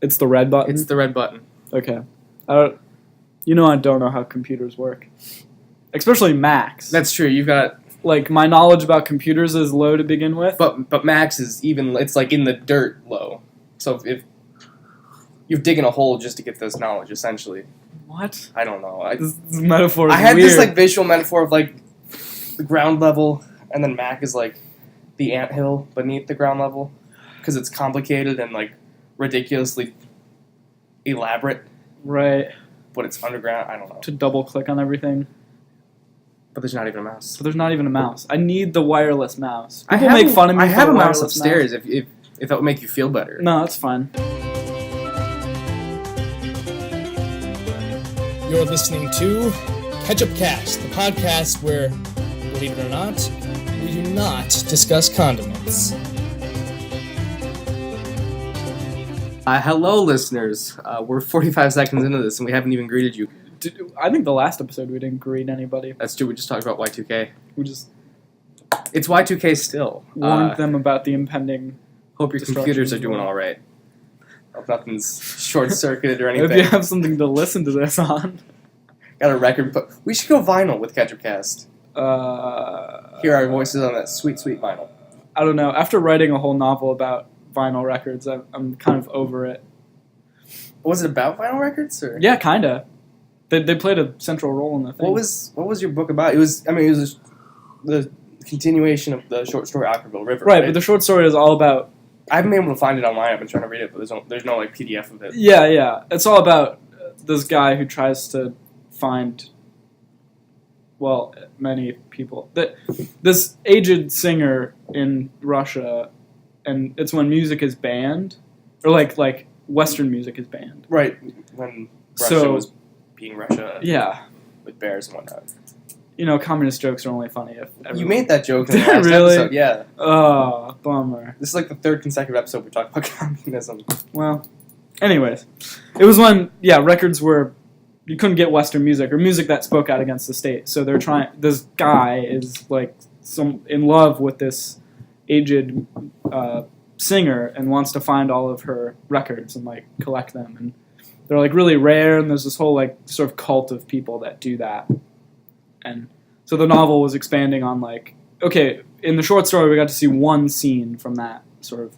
It's the red button? It's the red button. Okay. I don't know how computers work. Especially Macs. That's true. You've got... Like, my knowledge about computers is low to begin with. But Macs is even... It's like in the dirt low. So if you're digging a hole just to get this knowledge, essentially. What? I don't know. This metaphor is I had weird. this like visual metaphor of like the ground level, and then Mac is like the anthill beneath the ground level, because it's complicated and like ridiculously elaborate. Right. But it's underground. I don't know. To double click on everything. But there's not even a mouse. So there's not even a mouse. I need the wireless mouse. People make fun of me. I for have the a mouse wireless upstairs. If that would make you feel better. No, that's fine. You're listening to Catchupcast, the podcast where, believe it or not, we do not discuss condiments. Hello, listeners. We're 45 seconds into this, and we haven't even greeted you. I think the last episode we didn't greet anybody. That's true. We just talked about Y2K. We just It's Y2K still. warned them about the impending. Hope your computers are doing all right. Hope nothing's short-circuited or anything. If you have something to listen to this on. Got a record, but we should go vinyl with Catchupcast. Hear our voices on that sweet, sweet vinyl. I don't know. After writing a whole novel about vinyl records, I'm kind of over it. Was it about vinyl records? Or? Yeah, kinda. They played a central role in the thing. What was your book about? It was the continuation of the short story Ockerville River. Right, but the short story is all about. I haven't been able to find it online. I've been trying to read it, but there's no like PDF of it. Yeah. It's all about this guy who tries to find. Well, many people. This aged singer in Russia, and it's when music is banned, or like Western music is banned. Right, when Russia was being Russia. Yeah. With bears and whatnot. You know, communist jokes are only funny if everyone... You made that joke in the last really? episode, yeah. Oh, bummer. This is like the third consecutive episode we talked about communism. Well, anyways. It was when, records were... You couldn't get Western music, or music that spoke out against the state. So they're trying... This guy is, in love with this aged singer and wants to find all of her records and, collect them. And they're, really rare, and there's this whole, sort of cult of people that do that. And so the novel was expanding on, okay, in the short story we got to see one scene from that sort of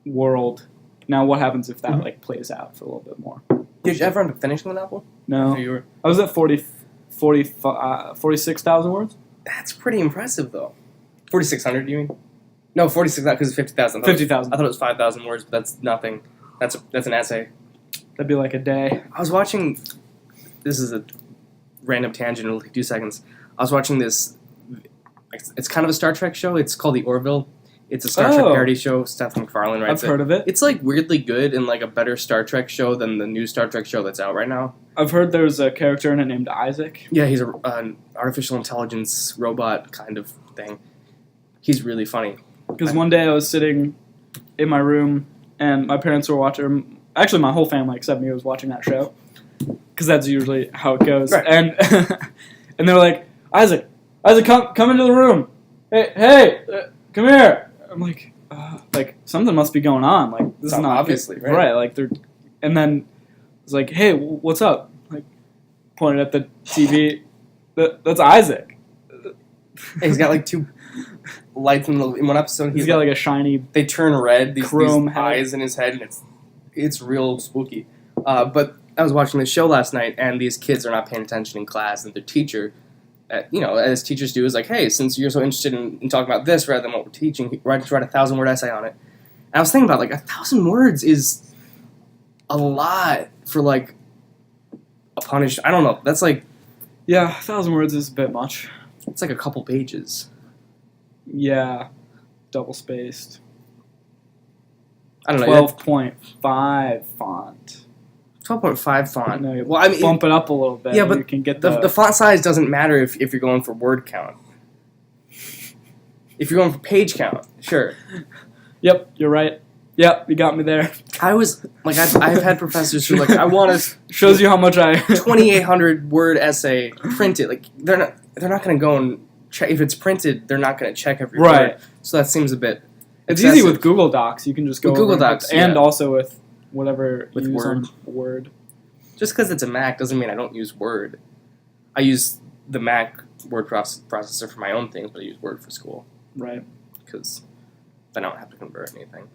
world. Now what happens if that, plays out for a little bit more? Did you ever end up finishing the novel? No. I was at 46,000 words. That's pretty impressive, though. 4,600, you mean? No, 46, because it's 50,000. 50,000. I thought it was 5,000 words, but that's nothing. That's an essay. That'd be like a day. I was watching... This is a random tangent, it'll take 2 seconds. I was watching this... It's kind of a Star Trek show. It's called The Orville. It's a Star Trek parody show. Seth MacFarlane writes it. I've heard of it. It's, weirdly good and, a better Star Trek show than the new Star Trek show that's out right now. I've heard there's a character in it named Isaac. Yeah, he's an artificial intelligence robot kind of thing. He's really funny. Because one day I was sitting in my room, and my parents were watching... Actually, my whole family except me was watching that show. Because that's usually how it goes. Right. And and they're like, Isaac, come into the room. Hey, come here. I'm like, something must be going on. This is not obviously, good. right? They're, and then it's like, hey, what's up? Pointed at the TV. That's Isaac. Hey, he's got two lights in one episode. He's got a shiny. They turn red. These chrome eyes in his head, and it's real spooky. But I was watching this show last night, and these kids are not paying attention in class, and their teacher, as teachers do, is like, hey, since you're so interested in talking about this rather than what we're teaching, write a 1,000-word essay on it. And I was thinking about, 1,000 words is a lot for, a punish. I don't know. That's Yeah, 1,000 words is a bit much. It's a couple pages. Yeah. Double-spaced. I don't know. 12.5 font. 12.5 font. No, bump it up a little bit. Yeah, but you can get the font size doesn't matter if you're going for word count. If you're going for page count, sure. Yep, you're right. Yep, you got me there. I was I've had professors who I want to shows you how much 2,800 word essay printed. They're not going to go and check if it's printed. They're not going to check every word. So that seems a bit. It's excessive. easy with Google Docs. You can just go with over Google Docs and also with whatever With you use Word? on Word. Just because it's a Mac doesn't mean I don't use Word. I use the Mac word processor for my own things, but I use Word for school. Right. Because then I don't have to convert anything.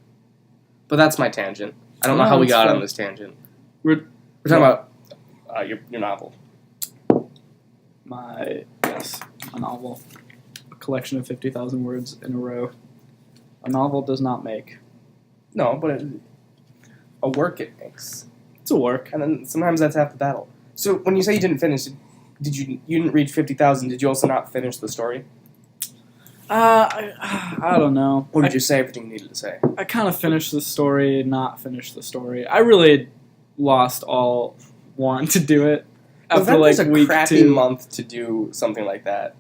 But that's my tangent. I don't know how we got on this tangent. We're We're talking about your novel. my novel. A collection of 50,000 words in a row. A novel does not make. No, but a work it makes. It's a work. And then sometimes that's half the battle. So when you say you didn't finish, you didn't reach 50,000, did you also not finish the story? I don't know. Or did you say everything you needed to say? I kind of finished the story, not finished the story. I really lost all want to do it after Well, like that was a week crappy 2. month to do something like that.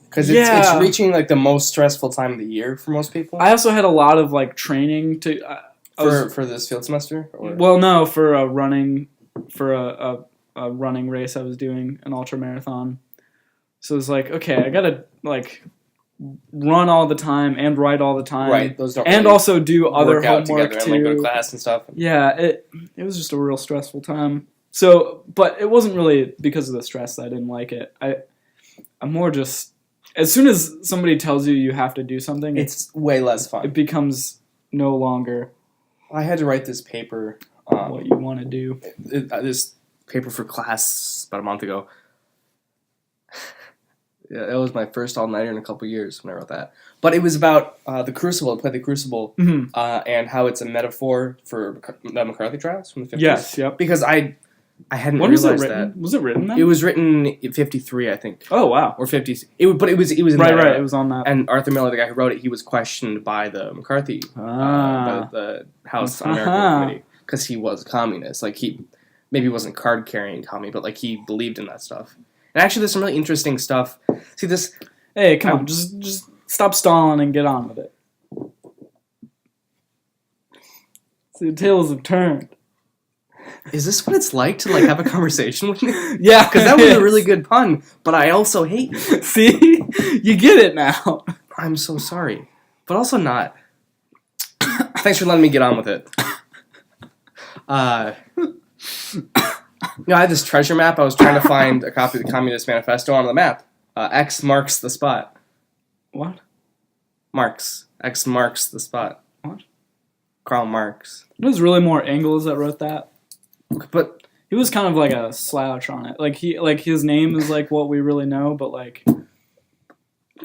Because Yeah. it's reaching like the most stressful time of the year for most people. I also had a lot of like training to For this field semester? Or? well, no, for a running race I was doing, an ultra marathon. So it's like, okay, I gotta like run all the time and write all the time, Right, those don't and really also do other work out homework together and like go to too. class and stuff. Yeah, it was just a real stressful time. So, but it wasn't really because of the stress that I didn't like it. I'm more just, as soon as somebody tells you you have to do something, It's way less it fun. becomes no longer I had to write this paper. what you want to do. This paper for class about a month ago. Yeah, that was my first all-nighter in a couple years when I wrote that. But it was about the Crucible, I played the Crucible, Mhm. and how it's a metaphor for the McCarthy trials from the 50s. Yes, yep. Because I hadn't When was it realized written? that. Was it written then? It was written in 53, I think. Oh wow! Or 50. But it was in Right, that right. era. It was on that. And Arthur Miller, the guy who wrote it, he was questioned by the McCarthy, the House American Committee, because he was a communist. Like he maybe wasn't card carrying commie, but like he believed in that stuff. And actually, there's some really interesting stuff. See this. Hey, come on, just stop stalling and get on with it. See, the tables have turned. Is this what it's like to like have a conversation with me? Yeah, Because that was a really good pun, but I also hate you. See, you get it now. I'm so sorry, but also not. Thanks for letting me get on with it. I had this treasure map. I was trying to find a copy of the Communist Manifesto on the map. X marks the spot. What? Marx. X marks the spot. What? Karl Marx. It was really more Engels that wrote that. But He was kind of like a slouch on it. Like his name is like what we really know, but like. I'm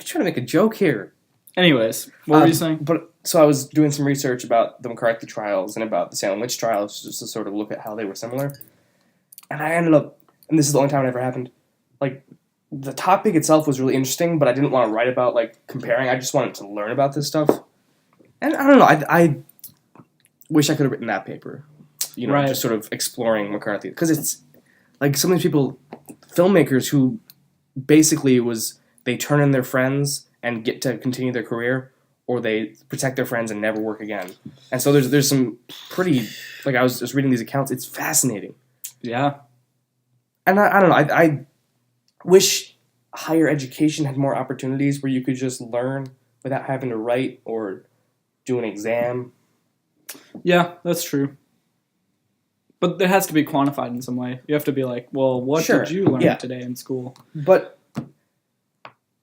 trying to make a joke here. Anyways, what were you saying? But so I was doing some research about the McCarthy trials and about the Salem witch trials, just to sort of look at how they were similar. And I ended up, and this is the only time it ever happened, like, the topic itself was really interesting, but I didn't want to write about, like, comparing. I just wanted to learn about this stuff. And I don't know, I wish I could have written that paper. You know, Right. just sort of exploring McCarthy. Because it's, like, some of these people, filmmakers who basically they turn in their friends and get to continue their career, or they protect their friends and never work again. And so there's some pretty, like, I was just reading these accounts, it's fascinating. Yeah. And I don't know, I wish higher education had more opportunities where you could just learn without having to write or do an exam. Yeah, that's true. But it has to be quantified in some way. You have to be like, well, what Sure, did you learn yeah. today in school? But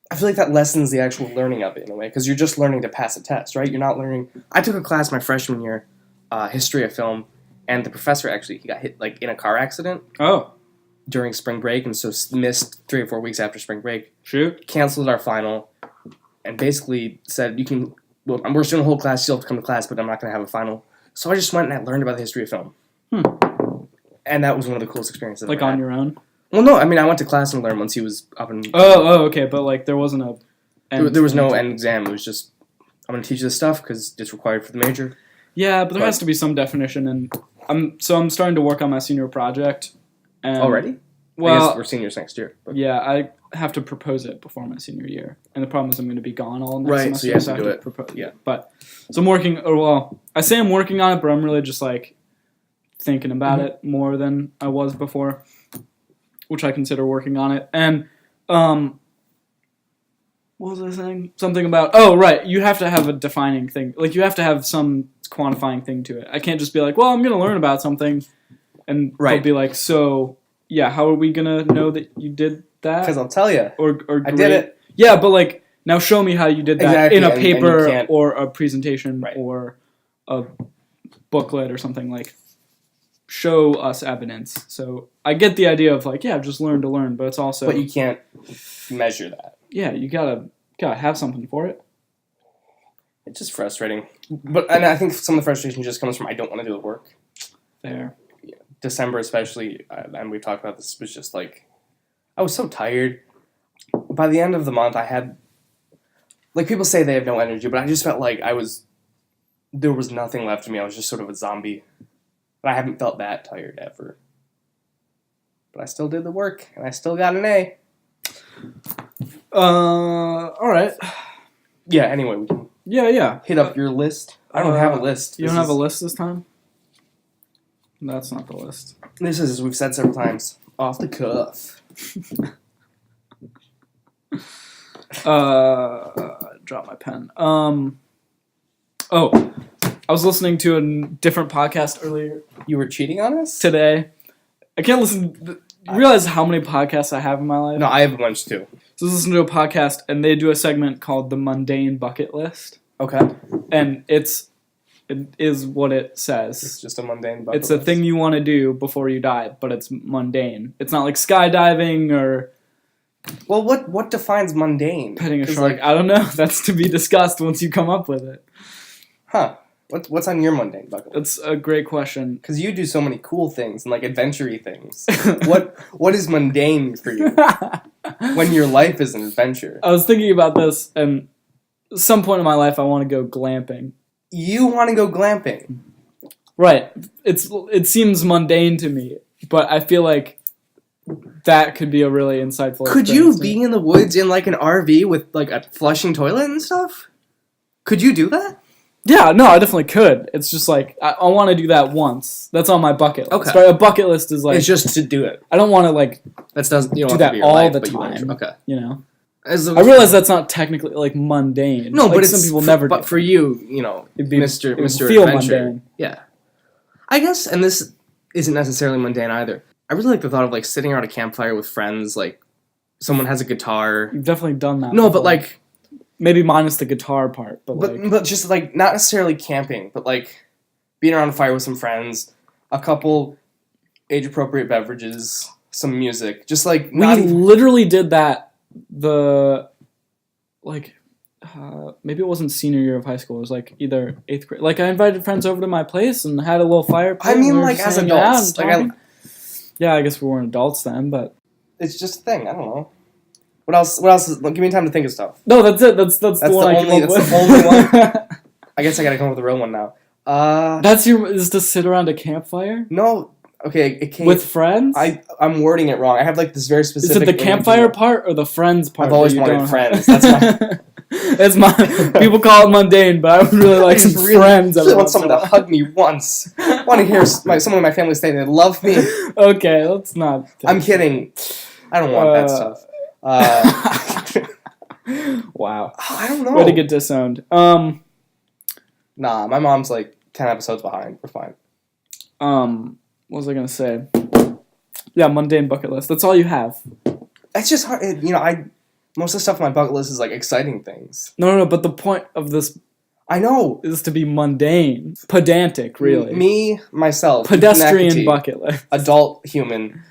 I feel like that lessens the actual learning of it in a way, because you're just learning to pass a test, right? You're not learning. I took a class my freshman year, history of film, and the professor he got hit like in a car accident Oh, during spring break, and so missed 3 or 4 weeks after spring break. shoot. Canceled our final, and basically said, "You can. Well, we're doing a whole class. You'll have to come to class, but I'm not going to have a final." So I just went and I learned about the history of film, and that was one of the coolest experiences. I've Like ever on had. your own? Well, no, I mean I went to class and learned once he was up and. Oh, okay, but like there wasn't a... There was no end exam. It was just, I'm going to teach you this stuff because it's required for the major. Yeah, but there has to be some definition, and I'm starting to work on my senior project. And, Already? I guess Well, we're seniors next year. But. yeah, I have to propose it before my senior year, and the problem is I'm going to be gone all next Right, semester, so you have to I do it. propose. Yeah. But so I'm working. Or well, I say I'm working on it, but I'm really just like thinking about Mm-hmm. it more than I was before, which I consider working on it. And what was I saying? Something about, oh, right, you have to have a defining thing. Like, you have to have some quantifying thing to it. I can't just be like, well, I'm going to learn about something, and they'll be like, so, yeah, how are we going to know that you did that? Because I'll tell you. Or I did it. Yeah, but like, now show me how you did that in a paper or a presentation or a booklet or something. Like, show us evidence. So I get the idea of like, yeah, just learn to learn, but it's also... But you can't measure that. Yeah, you gotta have something for it. It's just frustrating. And I think some of the frustration just comes from I don't want to do the work. Fair. Yeah. December especially, and we've talked about this, was just like, I was so tired. By the end of the month, I had, like, people say they have no energy, but I just felt like there was nothing left of me. I was just sort of a zombie. But I haven't felt that tired ever. But I still did the work, and I still got an A. Alright. Yeah, anyway, we can hit up your list. I don't have a list. You don't have a list this time? That's not the list. This is, as we've said several times, off the cuff. Drop my pen. I was listening to a different podcast earlier. You were cheating on us? Today. I can't listen. You realize how many podcasts I have in my life? No, I have a bunch too. So I was listening to a podcast, and they do a segment called The Mundane Bucket List. Okay. And it is what it says. It's just a mundane bucket list. It's a thing you want to do before you die, but it's mundane. It's not like skydiving or... Well, what defines mundane? Petting a shark. I don't know. That's to be discussed once you come up with it. Huh. What's on your mundane bucket list? That's a great question. Because you do so many cool things and like adventure-y things. What is mundane for you when your life is an adventure? I was thinking about this, and at some point in my life, I want to go glamping. You want to go glamping? Right. It seems mundane to me, but I feel like that could be a really insightful experience. Could you be in the woods in like an RV with like a flushing toilet and stuff? Could you do that? Yeah, no, I definitely could. It's just like, I want to do that once. That's on my bucket list. Okay. But a bucket list is like... It's just to do it. I don't want to like you do that all the time. Okay. You know? I realize that's not technically like mundane. No, like, but some people never do. But for you, you know, it'd be, Mr. It would feel Adventure. Mundane. Yeah. I guess, and this isn't necessarily mundane either. I really like the thought of like sitting around a campfire with friends, like someone has a guitar. You've definitely done that. No, before. But like... Maybe minus the guitar part, but just like not necessarily camping, but like being around a fire with some friends, a couple age-appropriate beverages, some music, just like literally did that. Maybe it wasn't senior year of high school. It was like either 8th grade. Like I invited friends over to my place and had a little fire. I mean, like as adults, yeah, I guess we weren't adults then, but it's just a thing. I don't know. What else? Give me time to think of stuff. No, that's it. That's the one I came up with. That's the only one. I guess I gotta come up with a real one now. Is to sit around a campfire? No. Okay, it came... With friends? I'm wording it wrong. I have like this very specific... Is it the campfire part or the friends part? I've always wanted friends. That's my... It's my... People call it mundane, but I would really like some friends. I really want someone to hug me once. I want to hear someone in my family say they love me. Okay, let's not... I'm kidding. I don't want that stuff. Wow. I don't know. Way to get disowned. Nah, my mom's like 10 episodes behind. We're fine. What was I gonna say? Yeah, mundane bucket list. That's all you have. That's just hard. You know, most of the stuff on my bucket list is like exciting things. No, but the point of this... I know. Is to be mundane. Pedantic, really. Me, myself. Pedestrian bucket list. Adult human.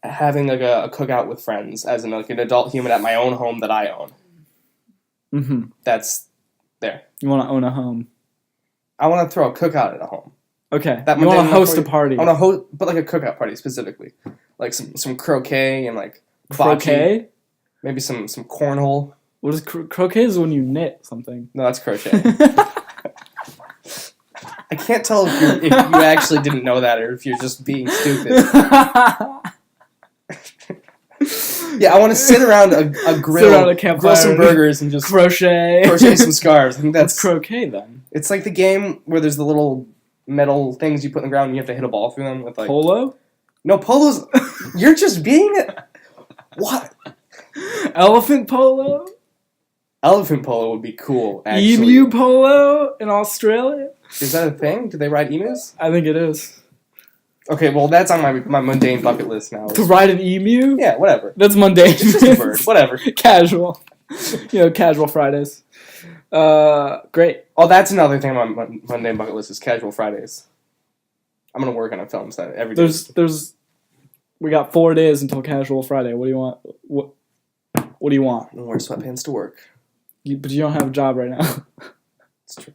Having like a cookout with friends as an adult human at my own home that I own. Mm-hmm. That's there. You want to own a home. I want to throw a cookout at a home. Okay. You want to host a party. I want to host, but like a cookout party specifically, like some croquet and like croquet. Bocce, maybe some cornhole. What is croquet? Is when you knit something. No, that's crochet. I can't tell if you actually didn't know that or if you're just being stupid. Yeah, I want to sit around a grill, sit around a campfire, grill some burgers, and just crochet some scarves. I think that's croquet. Then it's like the game where there's the little metal things you put in the ground and you have to hit a ball through them with like polo. No, polo's. You're just being what? Elephant polo. Elephant polo would be cool. Actually. Emu polo in Australia. Is that a thing? Do they ride emus? I think it is. Okay, well, that's on my mundane bucket list now. To ride an emu? Yeah, whatever. That's mundane. It's just a bird. Whatever. Casual. Casual Fridays. Great. Oh, that's another thing on my mundane bucket list is casual Fridays. I'm going to work on a film set every day. We got 4 days until casual Friday. What do you want? What do you want? I'm going to wear sweatpants to work. But you don't have a job right now. It's true.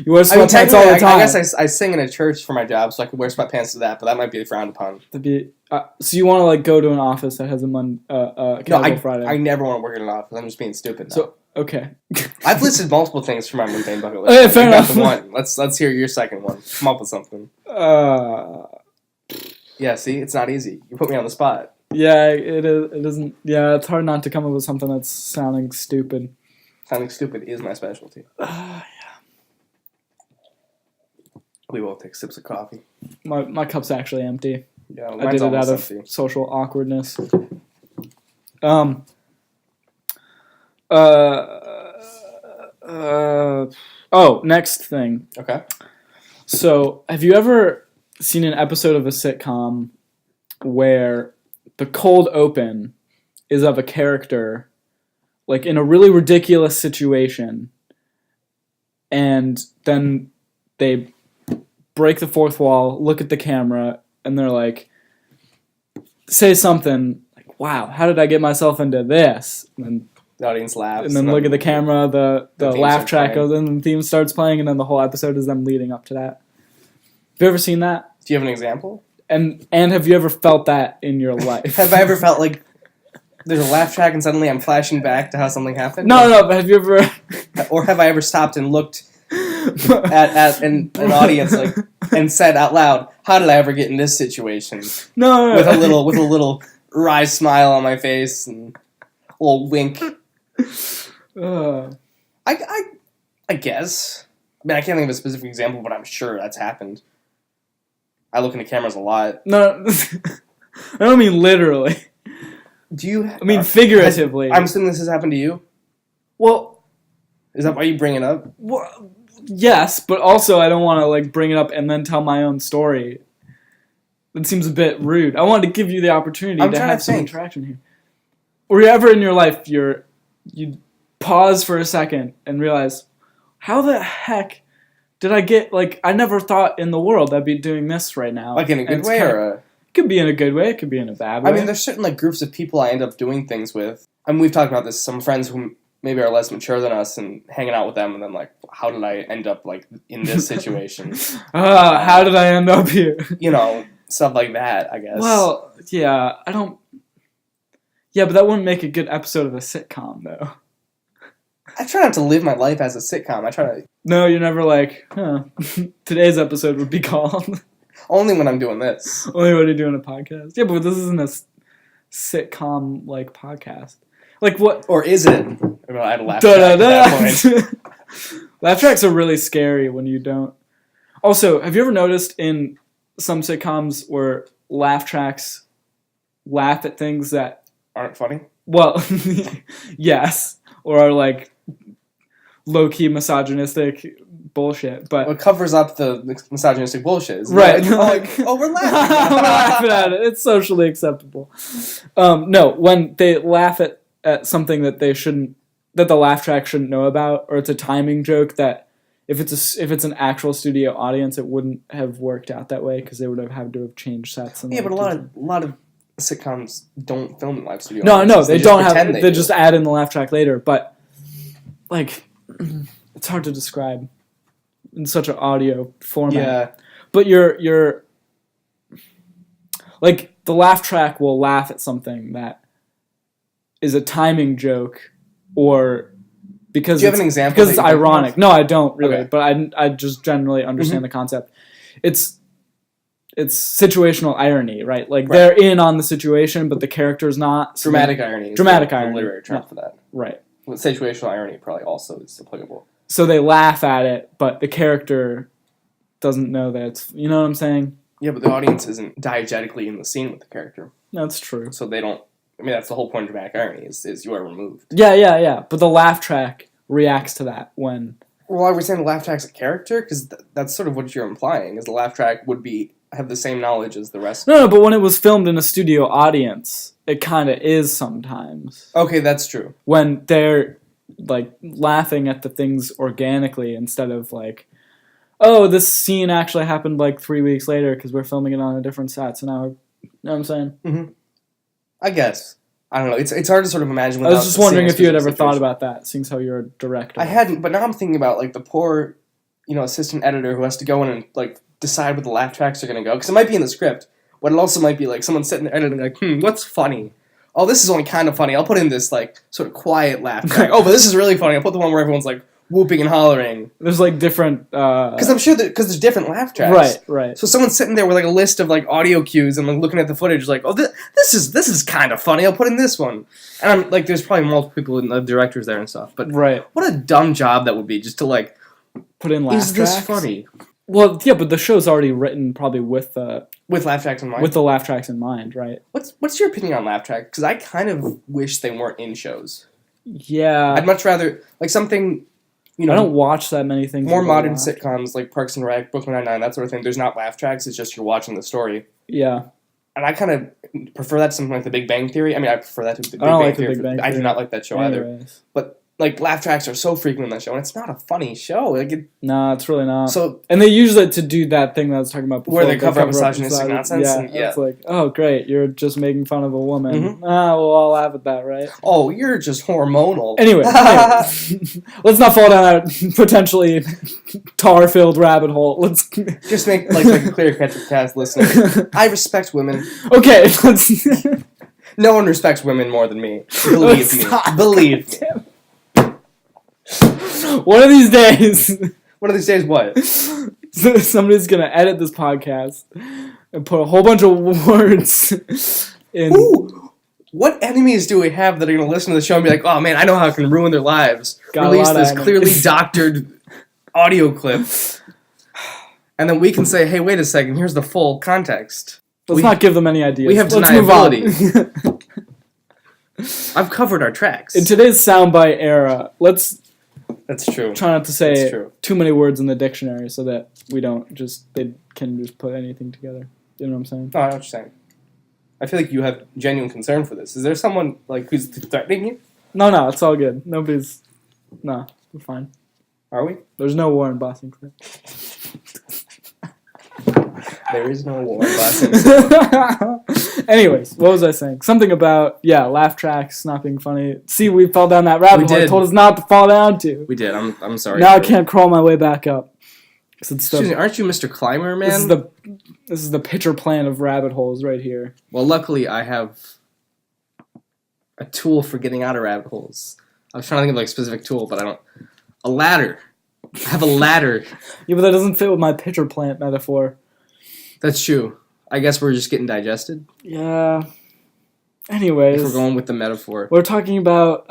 You wear sweatpants all the time. I guess I sing in a church for my job, so I could wear sweatpants to that, but that might be frowned upon. So you want to go to an office that has a casual Friday? I never want to work in an office. I'm just being stupid now. So okay. I've listed multiple things for my mundane bucket list. Okay, fair enough. One. Let's hear your second one. Come up with something. Yeah, see, it's not easy. You put me on the spot. Yeah, it is. It isn't. Yeah, it's hard not to come up with something that's sounding stupid. Sounding stupid is my specialty. Yeah. We will take sips of coffee. My cup's actually empty. Yeah, I did it out of social awkwardness. Next thing. Okay. So, have you ever seen an episode of a sitcom where the cold open is of a character, like, in a really ridiculous situation, and then they break the fourth wall, look at the camera, and they're like, say something like, wow, how did I get myself into this? And the audience laughs. And then look at the camera, the laugh track playing. goes in, and the theme starts playing, and then the whole episode is them leading up to that. Have you ever seen that? Do you have an example? And have you ever felt that in your life? Have I ever felt like there's a laugh track and suddenly I'm flashing back to how something happened? No, but have you ever... Or have I ever stopped and looked at an audience like and said out loud, "How did I ever get in this situation?" No. With a little wry smile on my face and a little wink. I guess. I mean, I can't think of a specific example, but I'm sure that's happened. I look into cameras a lot. No, I don't mean literally. Do you? I mean figuratively. I'm assuming this has happened to you. Well, is that why you bring it up? Well, yes, but also I don't want to bring it up and then tell my own story. That seems a bit rude. I wanted to give you the opportunity to have some interaction here. Or ever in your life you pause for a second and realize, how the heck did I get, I never thought in the world I'd be doing this right now. Like in a good way or a... It could be in a good way, it could be in a bad way. I mean, there's certain groups of people I end up doing things with. I mean, we've talked about this, some friends who maybe are less mature than us and hanging out with them and then how did I end up in this situation? How did I end up here? Stuff like that, I guess. Well, yeah, I don't... Yeah, but that wouldn't make a good episode of a sitcom, though. I try not to live my life as a sitcom. I try to... No, you're never today's episode would be called... Only when I'm doing this. Only when you're doing a podcast. Yeah, but this isn't a sitcom-like podcast. What? Or is it? I had a laugh track at that point. Laugh tracks are really scary when you don't... Also, have you ever noticed in some sitcoms where laugh tracks laugh at things that... aren't funny? Well, yes. Or are low-key misogynistic bullshit, but... Well, it covers up the misogynistic bullshit. Right. We're laughing. We're laughing at it. It's socially acceptable. No, when they laugh at something that they shouldn't... that the laugh track shouldn't know about, or it's a timing joke that if it's an actual studio audience, it wouldn't have worked out that way because they would have had to have changed sets. And but a lot of sitcoms don't film in live studio. No, they don't have. They just add in the laugh track later, but it's hard to describe in such an audio format. Yeah, but you're the laugh track will laugh at something that is a timing joke, or because do you have an example? Because it's ironic. No, I don't really, okay. But I just generally understand the concept. It's situational irony, right? They're in on the situation, but the character's not. So dramatic irony. Dramatic irony. The literary term for that. Right. Well, situational irony probably also is applicable. So they laugh at it, but the character doesn't know that it's... You know what I'm saying? Yeah, but the audience isn't diegetically in the scene with the character. That's true. So they don't... I mean, that's the whole point of dramatic irony, is you are removed. Yeah. But the laugh track reacts to that when Well, are we saying the laugh track's a character? Because that's sort of what you're implying, is the laugh track would have the same knowledge as the rest. No, but when it was filmed in a studio audience, it kind of is sometimes. Okay, that's true. When they're, like, laughing at the things organically instead of, like, oh, this scene actually happened, like, 3 weeks later because we're filming it on a different set, so now you know what I'm saying? Mm-hmm. I guess. I don't know. It's hard to sort of imagine. I was just wondering if you had ever thought about that, seeing how you're a director. I hadn't, but now I'm thinking about, like, the poor, assistant editor who has to go in and, like, decide what the laugh tracks are going to go. Because it might be in the script, but it also might be, like, someone sitting there editing, like, what's funny? Oh, this is only kind of funny. I'll put in this, like, sort of quiet laugh track. Oh, but this is really funny. I'll put the one where everyone's, like, whooping and hollering. There's, like, different... Because I'm sure because there's different laugh tracks. Right. So someone's sitting there with, like, a list of, like, audio cues and, like, looking at the footage, like, oh, this is kind of funny. I'll put in this one. And I'm, like, there's probably multiple people and directors there and stuff. But what a dumb job that would be, just to, like... Put in laugh tracks? Is this funny? Well, yeah, but the show's already written probably with laugh tracks in mind? With the laugh tracks in mind, right? What's your opinion on laugh tracks? Because I kind of wish they weren't in shows. Yeah. I'd much rather, like, something, I don't watch that many things. More modern sitcoms, like Parks and Rec, Brooklyn Nine-Nine, that sort of thing. There's not laugh tracks, it's just you're watching the story. Yeah. And I kind of prefer that to something like The Big Bang Theory. I mean, I prefer that to The Big Bang Theory. I do not like that show either. But... like, laugh tracks are so frequent in that show, and it's not a funny show. Like, no, it's really not. So, and they use it to do that thing that I was talking about before. Where they cover up misogynistic nonsense. Yeah, it's like, oh, great, you're just making fun of a woman. Mm-hmm. We'll all laugh at that, right? Oh, you're just hormonal. Anyway, let's not fall down that potentially tar-filled rabbit hole. Let's just make, like a clear Catchupcast listener. I respect women. Okay, let's... No one respects women more than me. Believe me. Believe me. One of these days... One of these days what? Somebody's going to edit this podcast and put a whole bunch of words in... Ooh! What enemies do we have that are going to listen to the show and be like, oh man, I know how it can ruin their lives. Release this clearly doctored audio clip. And then we can say, hey, wait a second, here's the full context. Let's not give them any ideas. We have deniability. I've covered our tracks. In today's soundbite era, That's true. Try not to say too many words in the dictionary so that they can just put anything together. You know what I'm saying? No, I know what you're saying. I feel like you have genuine concern for this. Is there someone who's threatening you? No, it's all good. We're fine. Are we? There's no war in Boston. There is no war in Boston. Anyways, what was I saying? Something about, laugh tracks not being funny. See, we fell down that rabbit hole I told us not to fall down to. We did. I'm sorry. Now I can't crawl my way back up. Excuse me, aren't you Mr. Climber, man? This is the pitcher plant of rabbit holes right here. Well, luckily I have a tool for getting out of rabbit holes. I was trying to think of a specific tool, but I don't. A ladder. I have a ladder. Yeah, but that doesn't fit with my pitcher plant metaphor. That's true. I guess we're just getting digested. Yeah. Anyways. If we're going with the metaphor. We're talking about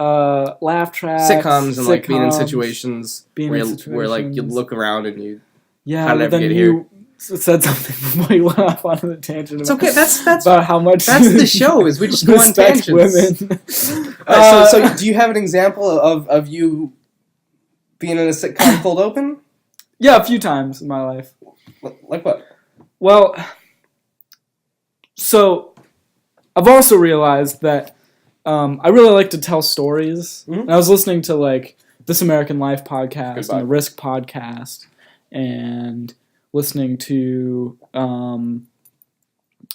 laugh tracks. Sitcoms and being in situations where you look around and you... Yeah, but then you said something before you went off on the tangent. It's okay. That's about how much... That's the show, is we just go on tangents. Women. So do you have an example of you being in a sitcom cold open? Yeah, a few times in my life. Like what? Well, so I've also realized that I really like to tell stories. Mm-hmm. And I was listening to This American Life podcast and the Risk podcast, and listening to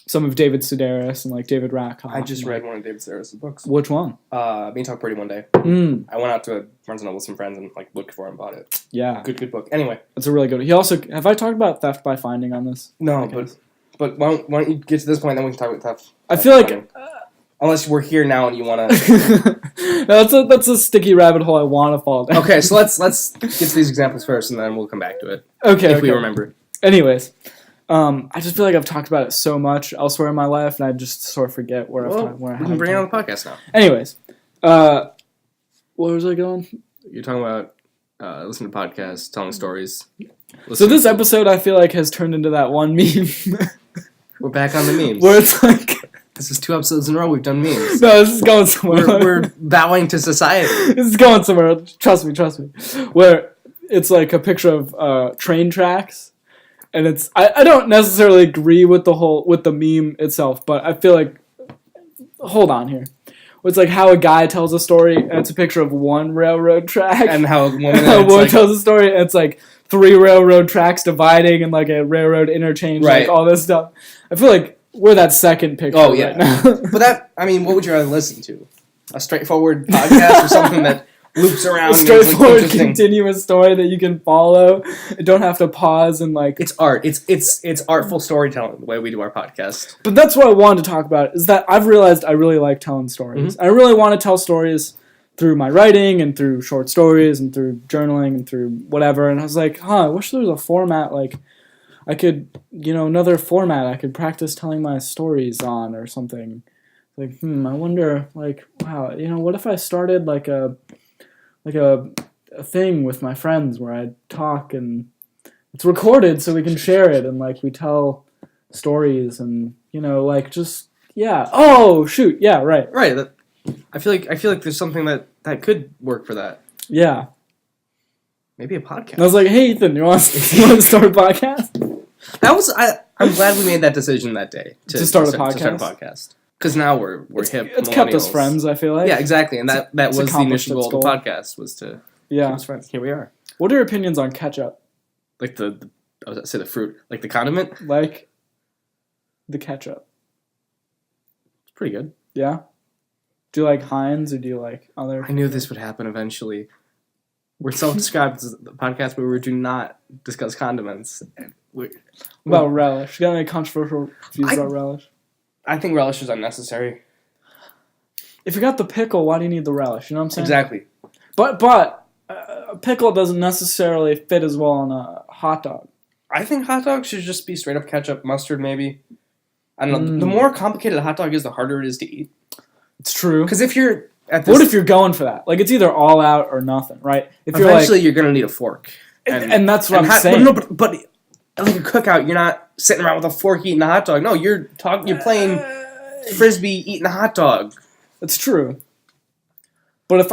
some of David Sedaris and David Ratkoff. I just read one of David Sedaris' books. Which one? Being Talk Pretty one day. I went out to Barnes & Noble with some friends and looked for it and bought it. Yeah. Good book. Anyway. It's a really good. He also, have I talked about theft by finding on this? No, but why don't you get to this point, then we can talk about theft. I feel like... Unless we're here now and you want to... No, that's a sticky rabbit hole I want to fall down. Okay, so let's get to these examples first and then we'll come back to it. Okay, If we remember. Anyways, I just feel like I've talked about it so much elsewhere in my life, and I just sort of forget where I can bring it on the podcast now. Anyways, where was I going? You're talking about listening to podcasts, telling stories. So this episode, I feel like, has turned into that one meme. We're back on the memes. Where it's this is 2 episodes in a row we've done memes. No, this is going somewhere. We're bowing to society. This is going somewhere. Trust me. Where it's like a picture of train tracks, and it's I don't necessarily agree with the meme itself, but I feel like hold on here. It's like how a guy tells a story, and it's a picture of one railroad track, and how a woman, tells a story, and it's like 3 railroad tracks dividing and like a railroad interchange, right. like all this stuff. I feel like we're that second picture right now. But what would you rather listen to? A straightforward podcast or something that loops around? A straightforward, continuous story that you can follow. You don't have to pause and like. It's art. It's artful storytelling the way we do our podcast. But that's what I wanted to talk about. Is that I've realized I really like telling stories. Mm-hmm. I really want to tell stories through my writing and through short stories and through journaling and through whatever. And I was like, I wish there was a format like I could, another format I could practice telling my stories on or something. Like, I wonder, like, wow, what if I started like a thing with my friends where I talk and it's recorded so we can share it and like we tell stories and like just Oh shoot, yeah, right. Right. I feel like there's something that could work for that. Yeah. Maybe a podcast. And I was like, hey Ethan, you want to start a podcast? I'm glad we made that decision that day to start a podcast. Because now we're hip. It's kept us friends, I feel like. Yeah, exactly. And that was the initial goal of the podcast, was to keep us friends. Here we are. What are your opinions on ketchup? Like I was going to say the fruit. Like the condiment? Like the ketchup. It's pretty good. Yeah? Do you like Heinz or do you like other... I knew this would happen eventually. We're self-described as the podcast where we do not discuss condiments. About relish. You got any controversial views about relish? I think relish is unnecessary. If you got the pickle, why do you need the relish? You know what I'm saying? Exactly. But a pickle doesn't necessarily fit as well on a hot dog. I think hot dogs should just be straight up ketchup, mustard maybe. I don't know. The more complicated a hot dog is, the harder it is to eat. It's true. Because if you're at this... What if you're going for that? Like, it's either all out or nothing, right? If eventually you're going to need a fork. And that's what I'm saying. But like a cookout, you're not sitting around with a fork eating a hot dog. No, you're playing frisbee eating a hot dog. That's true. But if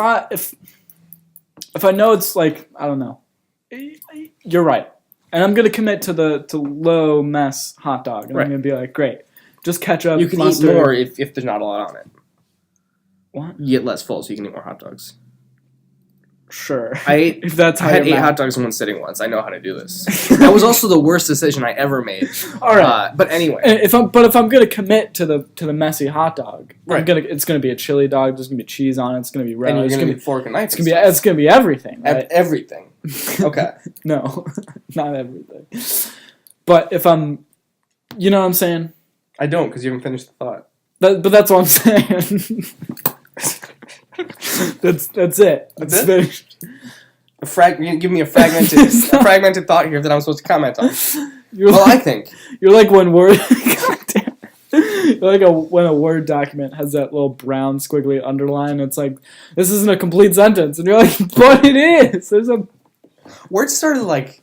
I know it's like, I don't know, you're right, and I'm gonna commit to low mess hot dog, and I'm gonna be like, great, just ketchup. You can eat more if there's not a lot on it. What? You get less full, so you can eat more hot dogs. Sure. I had 8 hot dogs in one sitting once. I know how to do this. That was also the worst decision I ever made. All right. But anyway, if I'm gonna commit to the messy hot dog, right. It's gonna be a chili dog. There's gonna be cheese on it. It's gonna be relish. And you're gonna be fork and knife. It's gonna be everything. Right? Everything. Okay. No, not everything. But if I'm, you know what I'm saying? I don't, because you haven't finished the thought. But that's what I'm saying. That's it. That's it? Finished. Give me a fragmented thought here that I'm supposed to comment on. I think you're like when Word. Goddamn. You're like when a Word document has that little brown squiggly underline. It's like, this isn't a complete sentence, and you're like, but it is. There's a Word started like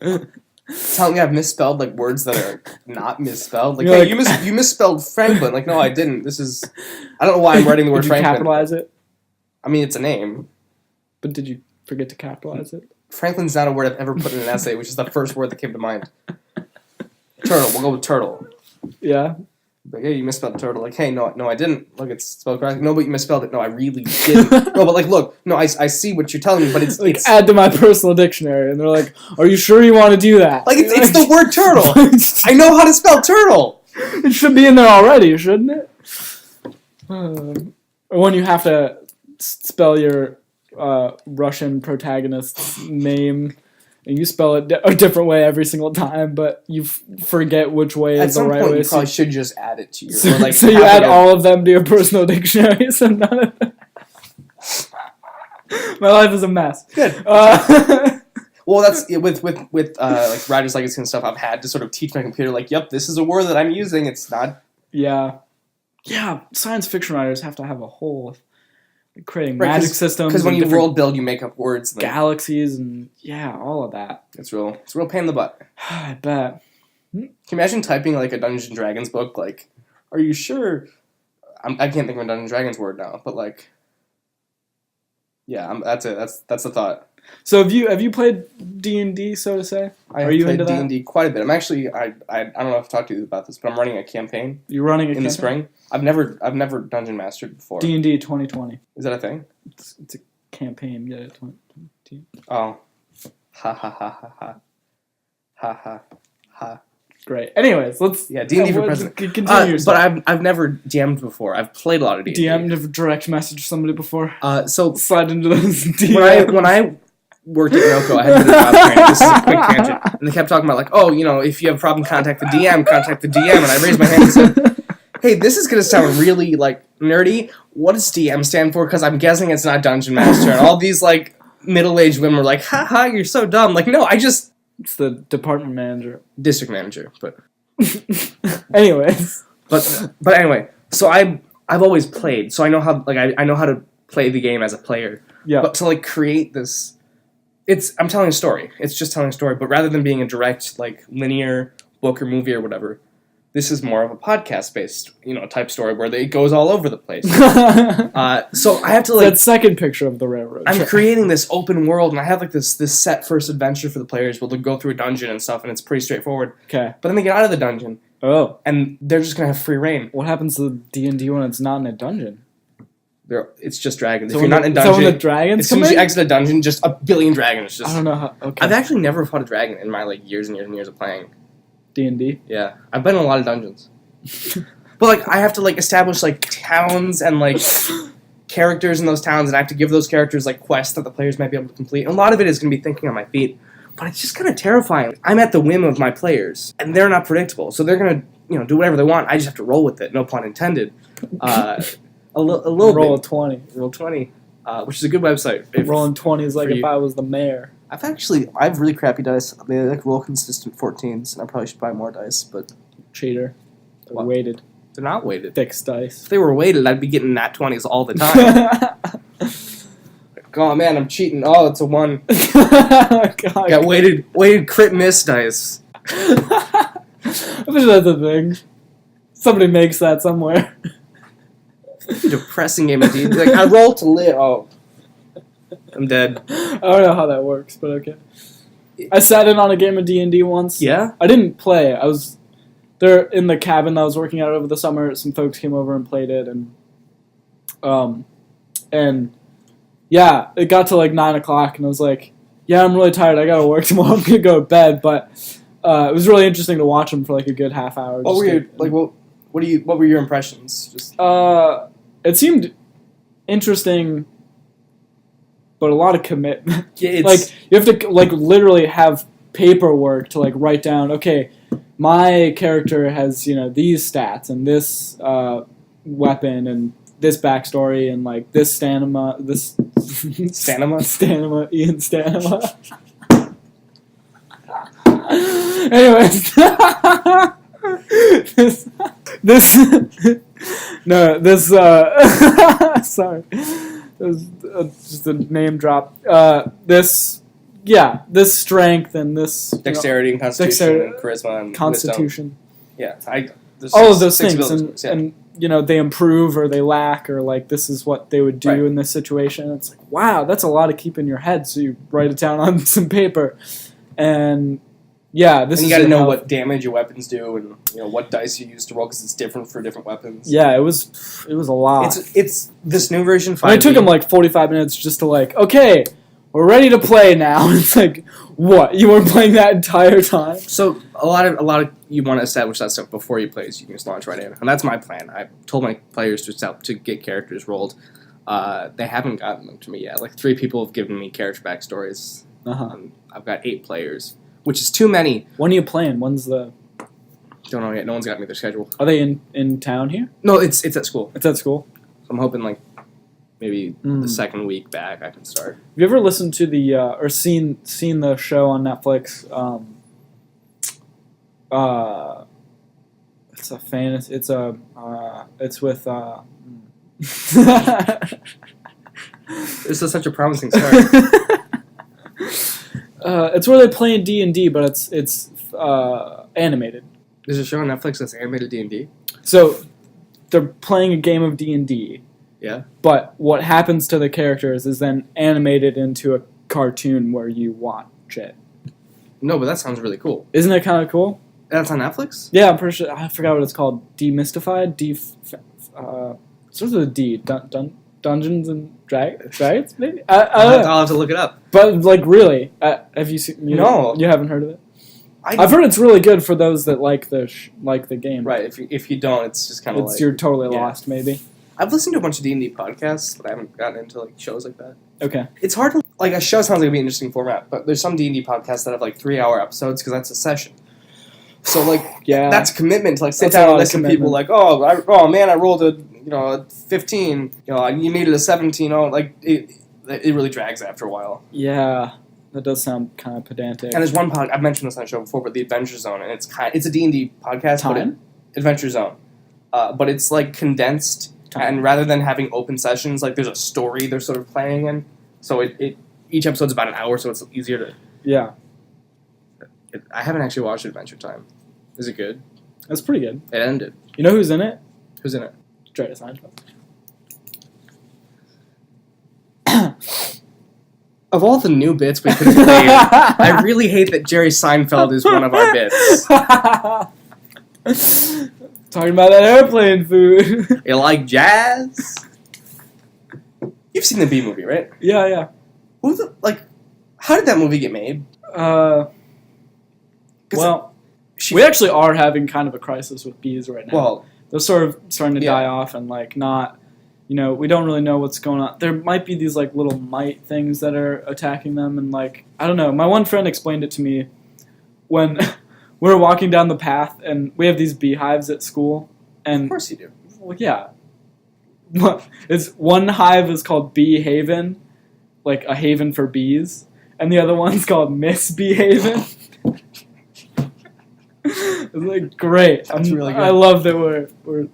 telling me I've misspelled like words that are not misspelled. Like, hey, you misspelled Franklin. Like, no, I didn't. I don't know why I'm writing the word Did you Franklin. Capitalize it? I mean, it's a name. But did you forget to capitalize it? Franklin's not a word I've ever put in an essay, which is the first word that came to mind. Turtle. We'll go with turtle. Yeah. Like, hey, you misspelled turtle. Like, hey, no, I didn't. Look, it's spelled correctly. No, but you misspelled it. No, I really didn't. No, but like, look, no, I see what you're telling me, but it's... Like, add to my personal dictionary, and they're like, are you sure you want to do that? Like, it's the word turtle. I know how to spell turtle. It should be in there already, shouldn't it? Or when you have to spell your Russian protagonist's name, and you spell it a different way every single time, but you forget which way is the right way. At some point, you probably should just add it to your... So you add all of them to your personal dictionary, so none of them... My life is a mess. Good. Well, that's with like Writer's Legacy and stuff. I've had to sort of teach my computer, like, yep, this is a word that I'm using. It's not. Yeah. Science fiction writers have to have a whole creating magic systems. Because when you world build, you make up words, and galaxies, and all of that. It's a real pain in the butt. I bet. Can you imagine typing like a Dungeons and Dragons book? Like, are you sure? I can't think of a Dungeons and Dragons word now, but like. Yeah, that's it. That's the thought. So have you played D&D, so to say? Are you into that? D&D quite a bit. I'm actually I don't know if I've talked to you about this, but I'm running a campaign. You're running a campaign? In the spring. I've never dungeon mastered before. D&D 2020. Is that a thing? It's a campaign. Yeah, 2020. Oh. Ha ha ha ha ha. Ha ha ha. Great. Anyways, let's D&D for president. Continue. But I've never DM'd before. I've played a lot of D&D. DM'd, have direct messaged somebody before. So slide into those DMs. When I worked at Yoko, I had to do job training. This is a quick tangent. And they kept talking about like, oh, if you have a problem, contact the DM. And I raised my hand and said, hey, this is going to sound really like nerdy. What does DM stand for? Because I'm guessing it's not Dungeon Master. And all these like middle-aged women were like, haha, you're so dumb. Like, no, It's the department manager. District manager, but... Anyways. But anyway, so I've always played, so I know how, like, I know how to play the game as a player. Yeah. But to, like, create this... I'm telling a story. It's just telling a story, but rather than being a direct, like, linear book or movie or whatever, this is more of a podcast-based, type story where it goes all over the place. So I have to, like... That second picture of the railroad. I'm creating this open world, and I have, like, this set first adventure for the players where they'll go through a dungeon and stuff, and it's pretty straightforward. Okay. But then they get out of the dungeon. Oh. And they're just going to have free reign. What happens to D&D when it's not in a dungeon? It's just dragons. So if you're not in a dungeon... So when the dragons as soon as you exit a dungeon, just a billion dragons. Just, I don't know how... Okay. I've actually never fought a dragon in my, like, years and years and years of playing. D&D? Yeah. I've been in a lot of dungeons. But, like, I have to, like, establish, like, towns and, like, characters in those towns, and I have to give those characters, like, quests that the players might be able to complete. And a lot of it is going to be thinking on my feet. But it's just kind of terrifying. I'm at the whim of my players, and they're not predictable. So they're going to, do whatever they want. I just have to roll with it. No pun intended. A little Roll bit. a 20. Roll 20, which is a good website. Rolling 20 is like if I was the mayor. I have really crappy dice. They like roll consistent 14s, and I probably should buy more dice, but... Cheater. They're What? weighted. They're not weighted. Fixed dice. If they were weighted, I'd be getting nat 20s all the time. Oh man, I'm cheating. Oh, it's a 1. God. Got weighted crit miss dice. I wish that's a thing. Somebody makes that somewhere. Depressing game of D&D. Like, I roll to live. Oh. I'm dead. I don't know how that works, but okay. I sat in on a game of D&D once. Yeah? I didn't play. I was there in the cabin that I was working at over the summer. Some folks came over and played it, and yeah, it got to like 9 o'clock, and I was like, yeah, I'm really tired. I gotta work tomorrow. I'm gonna go to bed. But it was really interesting to watch them for like a good half hour. What were your impressions? Just it seemed interesting, but a lot of commitment. Yeah, like you have to like literally have paperwork to like write down. Okay, my character has these stats and this weapon and this backstory and like this stamina, this Stanima, Ian Stanima. Anyways, sorry, it was just a name drop. This strength and this dexterity and constitution and charisma and constitution. Wisdom. Yeah, all of those things, and they improve or they lack, or like this is what they would do in this situation. It's like, wow, that's a lot to keep in your head. So you write it down on some paper, and yeah, and you got to know what damage your weapons do, and what dice you use to roll because it's different for different weapons. Yeah, it was a lot. It's this new version 5. It took them like 45 minutes just to like, okay, we're ready to play now. It's like, what? You weren't playing that entire time? So a lot of you want to establish that stuff before you play, so you can just launch right in. And that's my plan. I told my players to get characters rolled. They haven't gotten them to me yet. Like 3 people have given me character backstories. I've got 8 players, which is too many. When are you playing? When's the... Don't know yet. No one's got me their schedule. Are they in town here? No, it's at school. It's at school? So I'm hoping like maybe the second week back I can start. Have you ever listened to the or seen the show on Netflix? It's a fantasy. It's with. This is such a promising start. It's where they play in D&D, but it's animated. There's a show on Netflix that's animated D&D? So they're playing a game of D&D. Yeah. But what happens to the characters is then animated into cartoon where you watch it. No, but that sounds really cool. Isn't it kind of cool? That's on Netflix? Yeah, I'm pretty sure. I forgot what it's called. Demystified? Starts with a D. Dungeons and Dragons, maybe? I'll have to look it up. But, like, really? Have you seen... No. You haven't heard of it? I've heard it's really good for those that like the game. Right, if you don't, it's just kind of like... You're totally lost, maybe. I've listened to a bunch of D&D podcasts, but I haven't gotten into, like, shows like that. Okay. It's hard to... Like, a show sounds like it'd be an interesting format, but there's some D&D podcasts that have, like, 3-hour episodes, because that's a session. So, like, that's a commitment to, like, sit down and listen to people, like, oh, man, I rolled a 15, you needed a 17, like, it really drags after a while. Yeah. That does sound kind of pedantic. And there's one podcast, I've mentioned this on the show before, but the Adventure Zone, and it's a D&D podcast, Adventure Zone. But it's, like, condensed, and rather than having open sessions, like, there's a story they're sort of playing in. So each episode's about an hour, so it's easier to... Yeah. I haven't actually watched Adventure Time. Is it good? It's pretty good. It ended. You know who's in it? Who's in it? Jerry Seinfeld. Of all the new bits we could have played, I really hate that Jerry Seinfeld is one of our bits. Talking about that airplane food. You like jazz? You've seen the Bee Movie, right? Yeah. How did that movie get made? Well, we actually are having kind of a crisis with bees right now. Well, they're sort of starting to die off and, like, not, we don't really know what's going on. There might be these, like, little mite things that are attacking them, and, like, I don't know. My one friend explained it to me when we were walking down the path, and we have these beehives at school. And, of course you do. Well, yeah. One hive is called Bee Haven, like a haven for bees, and the other one's called Miss Bee Haven. It's like great. That's really good. I love that we're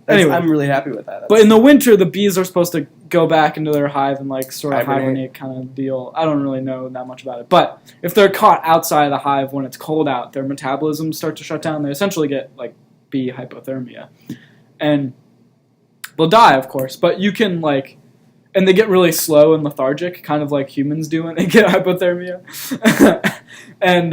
anyway. I'm really happy with that. But in the winter, the bees are supposed to go back into their hive and like sort of hibernate kind of deal. I don't really know that much about it. But if they're caught outside of the hive when it's cold out, their metabolisms start to shut down. They essentially get like bee hypothermia, and they'll die, of course. But you can like, and they get really slow and lethargic, kind of like humans do when they get hypothermia, and.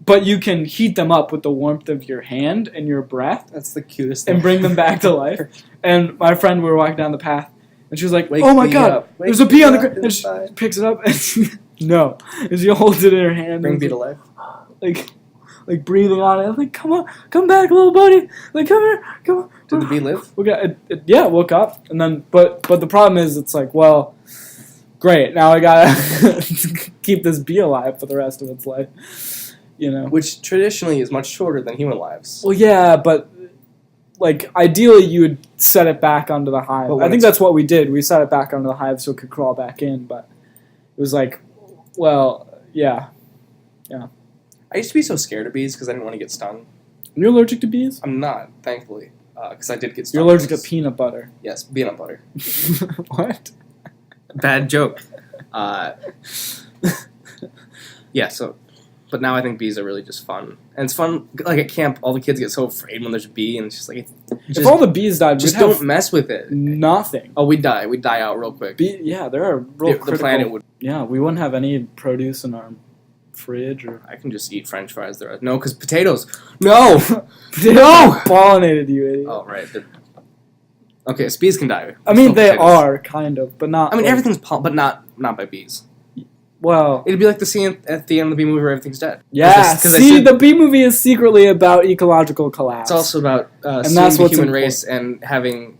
But you can heat them up with the warmth of your hand and your breath. That's the cutest thing. And bring them back to life. And my friend, we were walking down the path, and she was like, "Oh my God, there's a bee on the ground!" And she picks it up, and and she holds it in her hand. Bring bee to life. Like breathing on it. I'm like, "Come on, come back, little buddy! Like, come here, come on." Did the bee live? It woke up, and then, but the problem is, it's like, well, great. Now I gotta keep this bee alive for the rest of its life. Which traditionally is much shorter than human lives. Well, yeah, but like ideally you would set it back onto the hive. I think that's what we did. We set it back onto the hive so it could crawl back in. But it was like, well, yeah. I used to be so scared of bees because I didn't want to get stung. You're allergic to bees? I'm not, thankfully, because I did get stung. You're allergic to peanut butter. Yes, peanut butter. What? Bad joke. Yeah. So. But now I think bees are really just fun. And it's fun, like at camp, all the kids get so afraid when there's a bee, and it's just like... if all the bees died, just don't mess with it. Nothing. Oh, we'd die. We'd die out real quick. There are real critical... The planet would... Yeah, we wouldn't have any produce in our fridge. Or I can just eat French fries. No, because potatoes... No! No! Pollinated, you idiot. Oh, right. Okay, so bees can die. I mean, they are, kind of, but not... I mean, everything's... but not by bees. Well, it'd be like the scene at the end of the Bee Movie where everything's dead. Yeah, the Bee Movie is secretly about ecological collapse. It's also about seeing the human race and having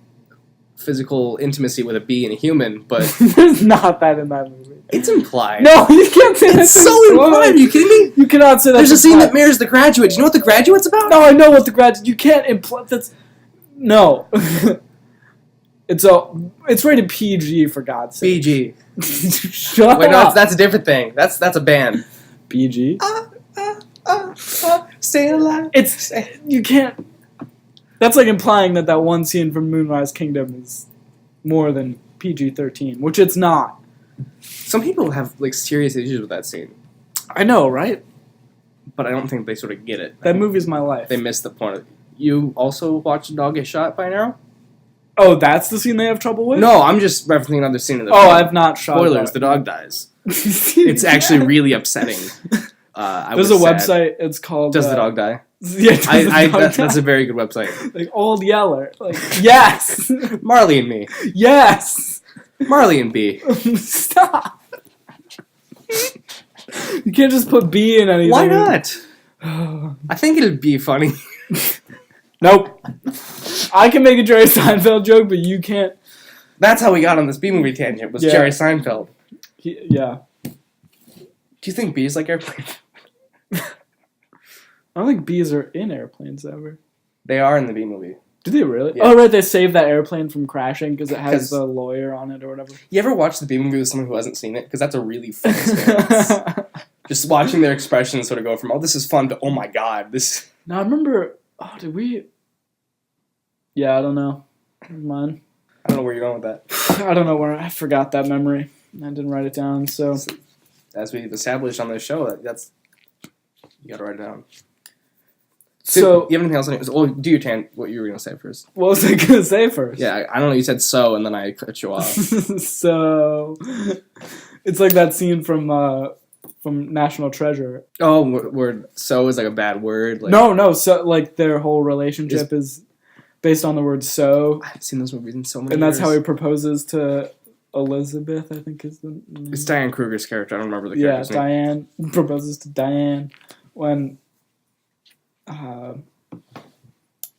physical intimacy with a bee and a human, but... There's not that in that movie. It's implied. No, you can't say that. It's so implied. Are you kidding me? You cannot say that. There's a scene that mirrors The Graduate. Do you know what The Graduate's about? No, I know what The Graduate... You can't imply... That's... No. It's rated PG, for God's sake. PG. Shut Wait, up. no, that's a different thing. That's a band. PG? Stay alive. You can't... That's like implying that one scene from Moonrise Kingdom is more than PG-13, which it's not. Some people have like serious issues with that scene. I know, right? But I don't think they sort of get it. That movie's my life. They missed the point of it. You also watched a dog get shot by an arrow? Oh, that's the scene they have trouble with? No, I'm just referencing another scene of the movie. I've not shot Spoilers, the dog dies. It's actually really upsetting. There's a website. It's called Does the Dog Die? Yeah, that's a very good website. Like Old Yeller. Like yes, Marley and Me. Yes, Marley and B. Stop. You can't just put B in anything. Why not? I think it'd be funny. Nope. I can make a Jerry Seinfeld joke, but you can't. That's how we got on this B-movie tangent, was Jerry Seinfeld. Yeah. Do you think bees like airplanes? I don't think bees are in airplanes ever. They are in the B-movie. Do they really? Yeah. Oh, right, they saved that airplane from crashing because it has the lawyer on it or whatever. You ever watch the B-movie with someone who hasn't seen it? Because that's a really fun experience. Just watching their expressions sort of go from, oh, this is fun, to, oh my god, this... Now, I remember... Oh, did we... Yeah, I don't know. Never mind. I don't know where you're going with that. I don't know where... I forgot that memory. I didn't write it down, so... As we've established on this show, that's... You gotta write it down. So... You have anything else on it? Oh, do your what you were going to say first. What was I going to say first? Yeah, I don't know. You said so, and then I cut you off. So... It's like that scene from National Treasure. Oh, word. So is like a bad word? Like, No. So, like, their whole relationship is based on the word so. I haven't seen those movies in so many And that's years. how he proposes to Elizabeth, I think is the name. It's Diane Kruger's character. I don't remember the character's name. Diane proposes to Diane when...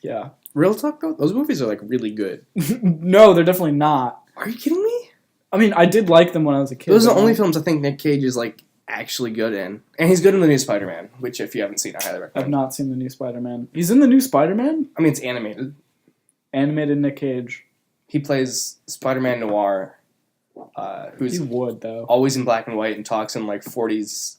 yeah. Real talk, though? Those movies are, like, really good. No, they're definitely not. Are you kidding me? I mean, I did like them when I was a kid. Those are the only films I think Nick Cage is, like, actually good in. And he's good in the new Spider-Man, which, if you haven't seen, I highly recommend. I've not seen the new Spider-Man. He's in the new Spider-Man? I mean, it's animated. Animated Nick Cage. He plays Spider-Man Noir, who's He would, though. always in black and white and talks in, like, 40s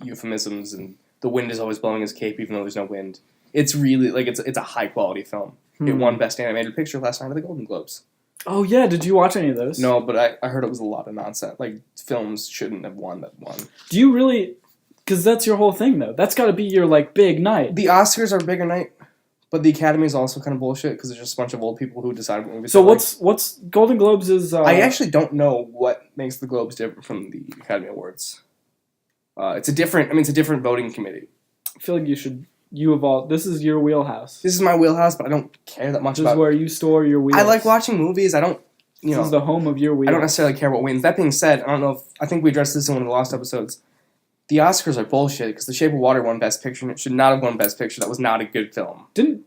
euphemisms, and the wind is always blowing his cape even though there's no wind. It's really, like, it's a high-quality film. It won Best Animated Picture last night at the Golden Globes. Oh, yeah. Did you watch any of those? No, but I heard it was a lot of nonsense. Like, films shouldn't have won that one. Do you really... Because that's your whole thing, though. That's got to be your, like, big night. The Oscars are a bigger night, but the Academy is also kind of bullshit because it's just a bunch of old people who decide what movies So they what's Golden Globes is... I actually don't know what makes the Globes different from the Academy Awards. It's a different voting committee. I feel like you of all... This is your wheelhouse. This is my wheelhouse, but I don't care that much This about... is where you store your wheels. I like watching movies. I don't, This is the home of your wheels. I don't necessarily care what wins. That being said, I think we addressed this in one of the last episodes. The Oscars are bullshit because The Shape of Water won Best Picture and it should not have won Best Picture. That was not a good film. Didn't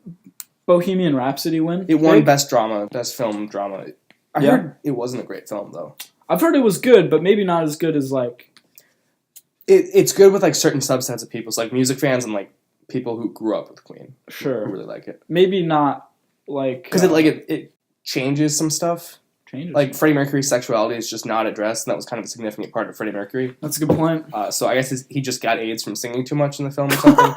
Bohemian Rhapsody win? It won Best Drama, Best Film Drama. I Yeah. heard it wasn't a great film, though. I've heard it was good, but maybe not as good as, like... It's good with, like, certain subsets of people. So, like, music fans and, like, people who grew up with Queen. Sure. Who really like it. Maybe not, like... Because it changes some stuff. Changes. Like, Freddie Mercury's sexuality is just not addressed, and that was kind of a significant part of Freddie Mercury. That's a good point. So I guess he just got AIDS from singing too much in the film or something.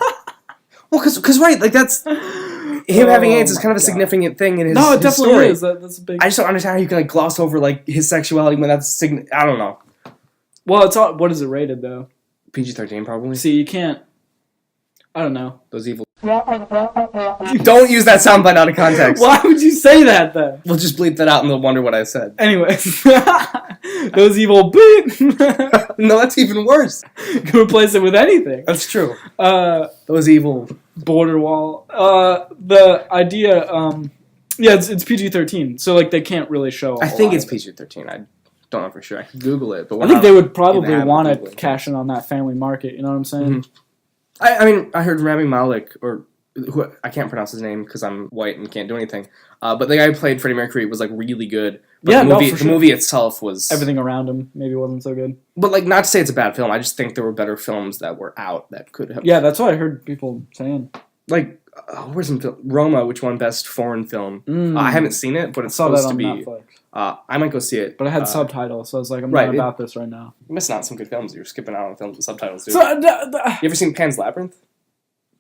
Well, because right, like, that's... Him having AIDS is kind of a significant thing in his No, it his definitely story. is. That's a big... I just don't understand how you can, like, gloss over, like, his sexuality when that's... I don't know. Well, it's all... What is it rated, though? PG-13, probably. See, you can't... I don't know. Those evil... Don't use that soundbite out of context. Why would you say that, then? We'll just bleep that out and they'll wonder what I said. Anyways. Those evil beep. No, that's even worse. You can replace it with anything. That's true. Those evil... Border wall. The idea... yeah, it's PG-13, so, like, they can't really show I think it's PG-13. I don't know for sure. I could Google it, but I think they would probably want to cash in on that family market, you know what I'm saying? Mm-hmm. I mean, I heard Rami Malek, or who I can't pronounce his name because I'm white and can't do anything, but the guy who played Freddie Mercury was, like, really good. But yeah, the movie itself was... Everything around him maybe wasn't so good. But, like, not to say it's a bad film, I just think there were better films that were out that could have... Yeah, that's what I heard people saying. Like, where's some film? Roma, which won Best Foreign Film. I haven't seen it, but it's supposed to be... Netflix. I might go see it. But I had subtitles, so I was like, I'm not about this right now. You're missing out on some good films. You're skipping out on films with subtitles, dude. So, You ever seen Pan's Labyrinth?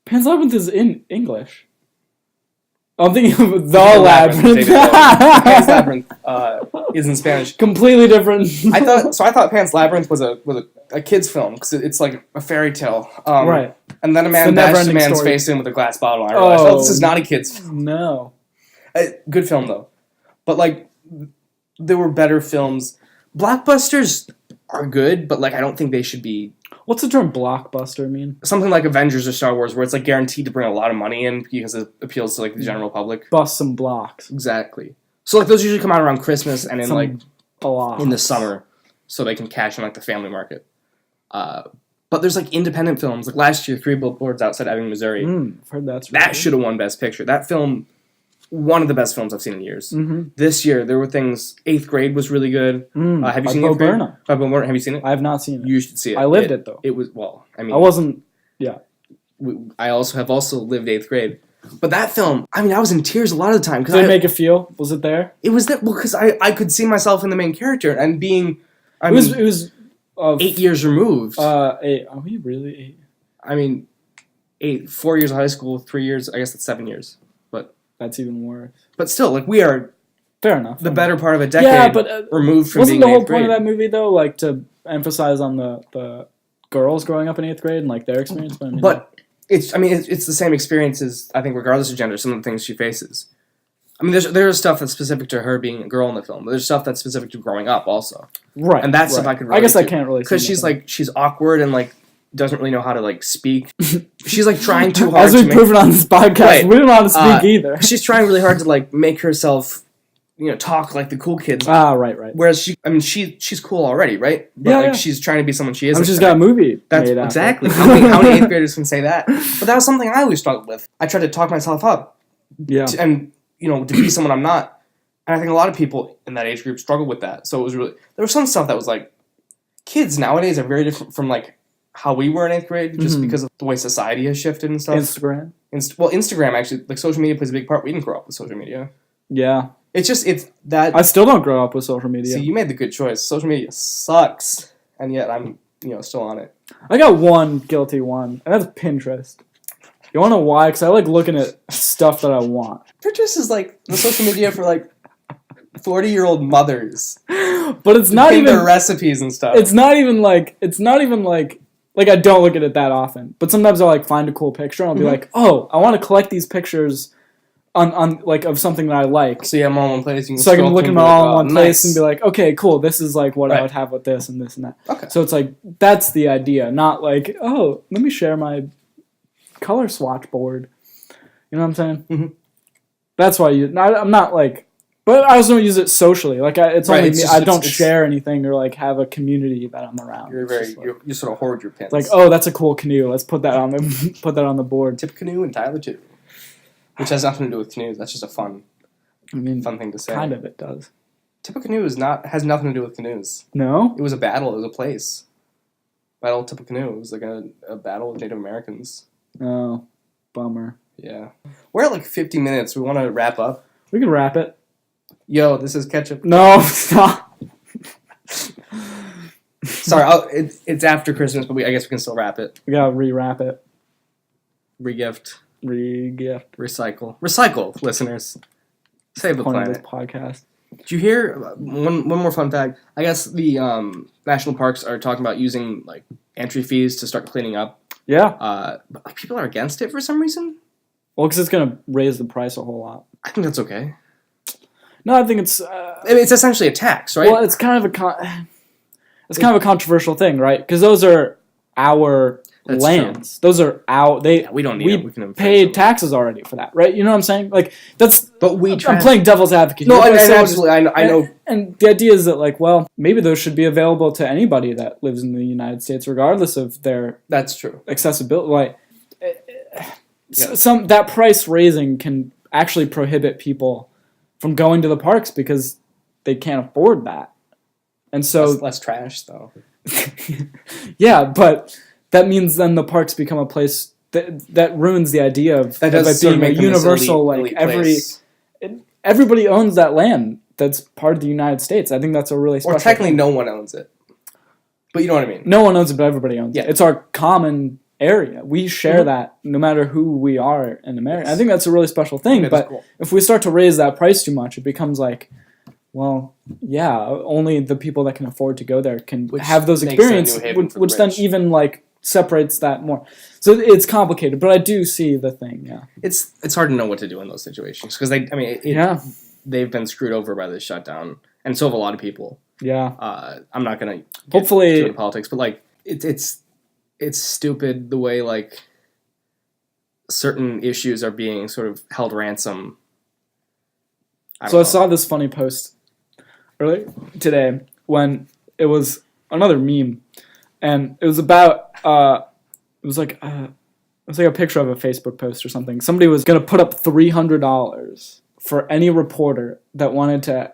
Pan's Labyrinth is in English. I'm thinking of The Labyrinth. Pan's Labyrinth is in Spanish. Completely different. I thought Pan's Labyrinth was a kid's film because it's like a fairy tale. Right. And then a man bashed a man's face in with a glass bottle. And I realized, this is not a kid's film. No. Good film, though. But, like, there were better films. Blockbusters are good, but like I don't think they should be. What's the term blockbuster mean? Something like Avengers or Star Wars, where it's like guaranteed to bring a lot of money in because it appeals to like the general public. Bust some blocks. Exactly. So like those usually come out around Christmas and in like blocks. in the summer, so they can cash in like the family market. But there's like independent films. Like last year, 3 Billboards Outside Ebbing, Missouri. I've heard that should have won Best Picture. That film, one of the best films I've seen in years. Mm-hmm. This year, there were things. 8th Grade was really good. Have you seen 8th Grade? By Bo Burnham. Have you seen it? I have not seen it. You should see it. I lived it though. It was I mean, I wasn't. Yeah. I have also lived 8th grade. But that film, I mean, I was in tears a lot of the time. Did it make you feel? Was it there? It was that because I could see myself in the main character and being. It was 8 years removed. 8. Are we really 8? I mean, 4 years of high school, 3 years. I guess that's 7 years. But that's even worse. But still, like we are. Fair enough. The better part of a decade removed from being in 8th grade. Wasn't the whole point of that movie though, like to emphasize on the girls growing up in 8th grade and like their experience? But it's the same experience as I think regardless of gender. Some of the things she faces. I mean, there's stuff that's specific to her being a girl in the film, but there's stuff that's specific to growing up also. Right. And that's stuff I could relate I guess to. I can't really because she's awkward and like doesn't really know how to like speak. She's like trying too hard. As we've proven on this podcast, we don't know how to speak either. She's trying really hard to like make herself, talk like the cool kids. Right. Whereas she's cool already, right? But she's trying to be someone she isn't. She's got a movie. That's exactly. How many 8th graders can say that? But that was something I always struggled with. I tried to talk myself up. Yeah. To be someone I'm not. And I think a lot of people in that age group struggle with that. So it was really, there was some stuff that was like, kids nowadays are very different from like how we were in 8th grade, just because of the way society has shifted and stuff. Instagram? Instagram actually, like social media plays a big part. We didn't grow up with social media. Yeah. It's that. I still don't grow up with social media. See, you made the good choice. Social media sucks. And yet I'm, still on it. I got one guilty one, and that's Pinterest. You want to know why? Because I like looking at stuff that I want. Pinterest is like the social media for like 40-year-old mothers. But it's not even their recipes and stuff. It's not even like I don't look at it that often. But sometimes I'll like find a cool picture and I'll be like, oh, I want to collect these pictures on like of something that I like. So you have them all in one place. So I can look at them all in one place and be like, okay, cool. This is like what I would have with this and this and that. Okay. So it's like that's the idea, not like, oh, let me share my color swatch board. You know what I'm saying? Mm-hmm. That's why I'm not like, but I also don't use it socially. Like it's only me. I don't share anything or like have a community that I'm around. You sort of hoard your pins. Like, oh, that's a cool canoe. Let's put that on the board. Tip canoe and Tyler too, which has nothing to do with canoes. That's just a fun thing to say. Kind of, it does. Tip a canoe has nothing to do with canoes. No, it was a battle. It was a place. Battle of Tippecanoe. It was like a battle with Native Americans. Oh, bummer. Yeah. We're at like 50 minutes. We want to wrap up. We can wrap it. Yo, this is Ketchup. No, stop. Sorry, it's after Christmas, but I guess we can still wrap it. We gotta re-wrap it. Regift. Recycle, listeners. Save the planet. Of this podcast. Did you hear one more fun fact? I guess the national parks are talking about using like entry fees to start cleaning up. Yeah. But like, people are against it for some reason. Well, because it's gonna raise the price a whole lot. I think that's okay. No, I think it's. It's essentially a tax, right? Well, it's kind of a controversial thing, right? Because those are our lands. True. Those are our. We don't need it. We can paid taxes already for that, right? You know what I'm saying? Like that's. But I'm playing devil's advocate. No, absolutely. I know. And the idea is that, like, well, maybe those should be available to anybody that lives in the United States, regardless of their. That's true. Accessibility, like. That price raising can actually prohibit people from going to the parks because they can't afford that. And so that's less trash though. Yeah, but that means then the parks become a place that ruins the idea of it being a universal elite everybody owns that land that's part of the United States. I think that's a really special Or technically no one owns it. But you know what I mean. No one owns it, but everybody owns it. It's our common area. We share that no matter who we are in America. Yes. I think that's a really special thing, but if we start to raise that price too much, it becomes like, well, yeah, only the people that can afford to go there can have those experiences, which then even like separates that more. So it's complicated, but I do see the thing, yeah. It's hard to know what to do in those situations because they've been screwed over by this shutdown, and so have a lot of people. Yeah. I'm not gonna Hopefully into politics, but like it's stupid the way like certain issues are being sort of held ransom. I saw this funny post earlier today when it was another meme, and it was about it was like a picture of a Facebook post or something. Somebody was gonna put up $300 for any reporter that wanted to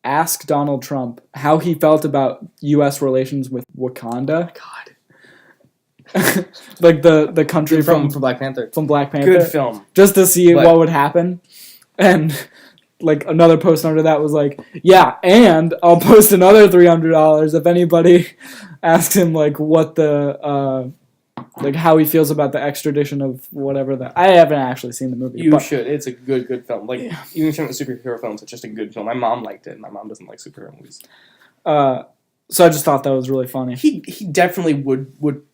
ask Donald Trump how he felt about U.S. relations with Wakanda. God. Like the country from Black Panther. From Black Panther. Good film. Just to see what would happen. And like another post under that was like, yeah, and I'll post another $300 if anybody asks him like what the like how he feels about the extradition of whatever that. I haven't actually seen the movie. You should. It's a good film. Like even if you're not superhero films, it's just a good film. My mom liked it. My mom doesn't like superhero movies. So I just thought that was really funny. He definitely would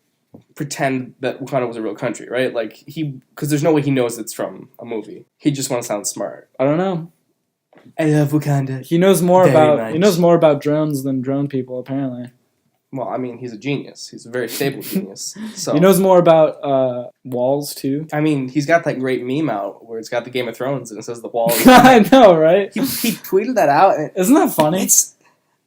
pretend that Wakanda was a real country, right? Like because there's no way he knows it's from a movie. He just wants to sound smart. I don't know. I love Wakanda. He knows more about drones than drone people, apparently. Well, I mean, he's a genius. He's a very stable genius. So he knows more about walls too. I mean, he's got that great meme out where it's got the Game of Thrones and it says the walls. I know, right? He tweeted that out. And isn't that funny?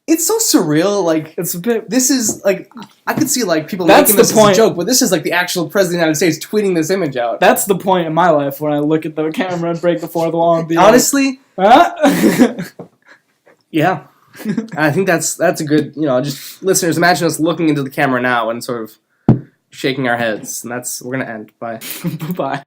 It's so surreal. Like it's a bit. This is like I could see like people That's making this the point. as a joke, but this is like the actual president of the United States tweeting this image out. That's the point in my life when I look at the camera and break the fourth wall and be honestly. Like, yeah. I think that's a good, just listeners, imagine us looking into the camera now and sort of shaking our heads, and we're going to end. Bye. Bye.